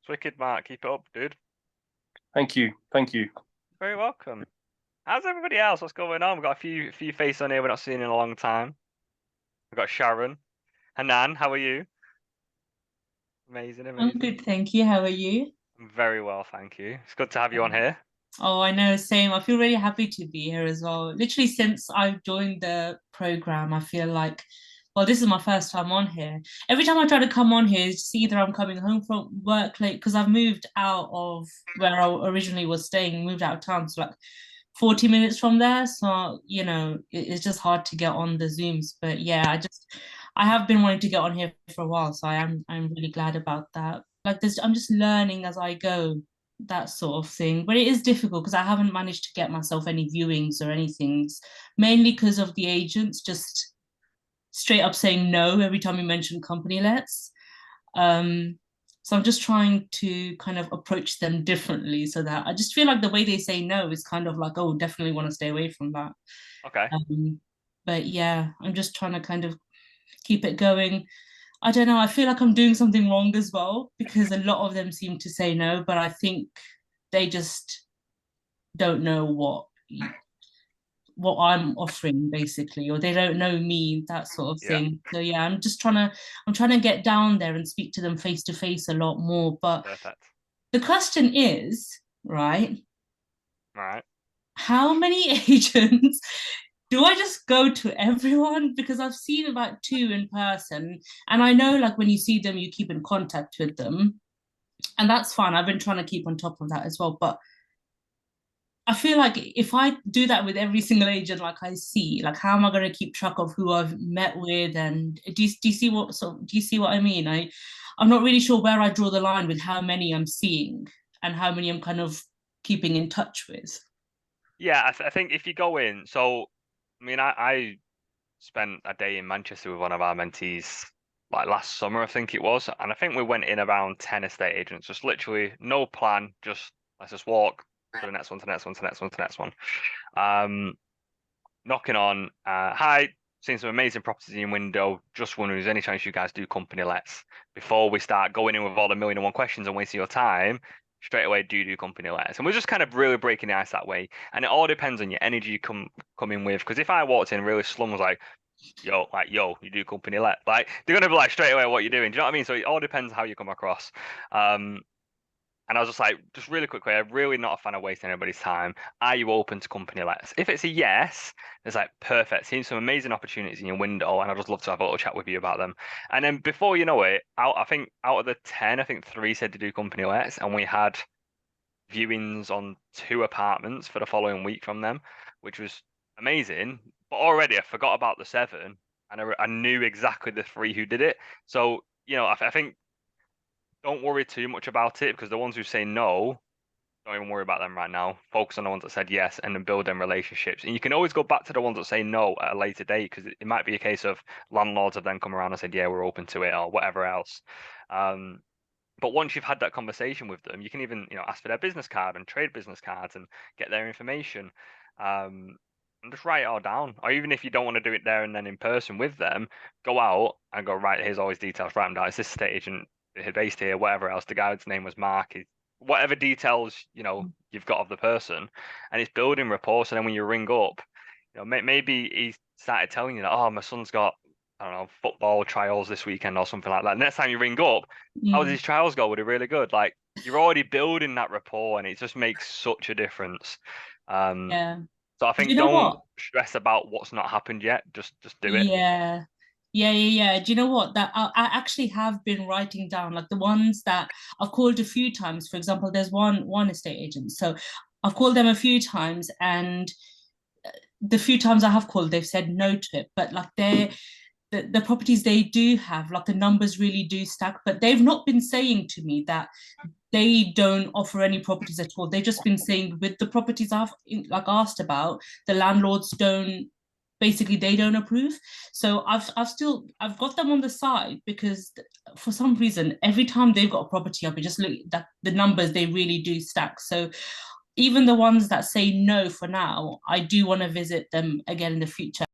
It's wicked, Mark. Keep it up, dude. Thank you. Thank you. Very welcome. How's everybody else? What's going on? We've got a few faces on here we're not seeing in a long time. We've got Sharon. Hanan, how are you? Amazing, I'm amazing. good, thank you. How are you? I'm very well, thank you. It's good to have you on here. Oh, I know, same. I feel really happy to be here as well. Literally, since I've joined the program, I feel like, well, this is my first time on here. Every time I try to come on here, it's either I'm coming home from work late because I've moved out of where I originally was staying, moved out of town, so like 40 minutes from there. So, it's just hard to get on the Zooms. But yeah, I have been wanting to get on here for a while, so I'm really glad about that. Like this, I'm just learning as I go, that sort of thing. But it is difficult because I haven't managed to get myself any viewings or anything, mainly because of the agents just straight up saying no every time you mention company lets. Um, so I'm just trying to kind of approach them differently so that I just feel like the way they say no is kind of like, oh, definitely want to stay away from that. Okay. But yeah, I'm just trying to kind of keep it going. I don't know. I feel like I'm doing something wrong as well because a lot of them seem to say no, but I think they just don't know what I'm offering basically, or they don't know me, that sort of Yeah. thing. So yeah, I'm trying to get down there and speak to them face to face a lot more. But Perfect. the question is, right, All right. how many agents do I just go to everyone? Because I've seen about two in person, and I know like when you see them, you keep in contact with them, and that's fine. I've been trying to keep on top of that as well. But I feel like if I do that with every single agent, like I see, like how am I going to keep track of who I've met with? And do you see do you see what I mean? I'm not really sure where I draw the line with how many I'm seeing and how many I'm kind of keeping in touch with. Yeah, I think if you go in, so I mean, I spent a day in Manchester with one of our mentees like last summer, I think it was, and I think we went in around 10 estate agents, just literally no plan, just let's just walk to the next one, to the next one, to the next one, to the next one. Um, Knocking on, hi, seen some amazing properties in your window. Just wondering, is there any chance you guys do company lets? Before we start going in with all the million and one questions and wasting your time, straight away do company lets. And we're just kind of really breaking the ice that way. And it all depends on your energy you come in with. Because if I walked in really slum was like, yo, you do company let, like they're gonna be like straight away what you're doing. Do you know what I mean? So it all depends how you come across. And I was just like, just really quickly, I'm really not a fan of wasting anybody's time. Are you open to company lets? If it's a yes, it's like perfect. Seeing some amazing opportunities in your window, and I'd just love to have a little chat with you about them. And then before you know it, I think out of the 10, I think three said to do company lets, and we had viewings on two apartments for the following week from them, which was amazing. But already I forgot about the seven, and I knew exactly the three who did it. So, I think don't worry too much about it because the ones who say no, don't even worry about them right now. Focus on the ones that said yes and then build them relationships. And you can always go back to the ones that say no at a later date because it might be a case of landlords have then come around and said, yeah, we're open to it or whatever else. But once you've had that conversation with them, you can even, ask for their business card and trade business cards and get their information. And just write it all down. Or even if you don't want to do it there and then in person with them, go out and go, right, here's all his details, write them down. It's this estate agent based here, whatever else. The guy's name was Mark. Whatever details, you've got of the person. And it's building rapport. So then when you ring up, maybe he started telling you that, oh, my son's got, I don't know, football trials this weekend or something like that. Next time you ring up, how did Mm, his trials go? Were they really good? Like you're already building that rapport and it just makes such a difference. Um, yeah. so I Do you think know don't what? stress about what's not happened yet. Just do it. Yeah. Yeah. Do you know what? That I actually have been writing down like the ones that I've called a few times. For example, there's one estate agent. So I've called them a few times, and the few times I have called, they've said no to it. But like the properties they do have, like the numbers really do stack. But they've not been saying to me that they don't offer any properties at all. They've just been saying with the properties I've like asked about, the landlords don't basically they don't approve. So I've got them on the side because for some reason every time they've got a property up, it just look that the numbers they really do stack. So even the ones that say no for now, I do want to visit them again in the future.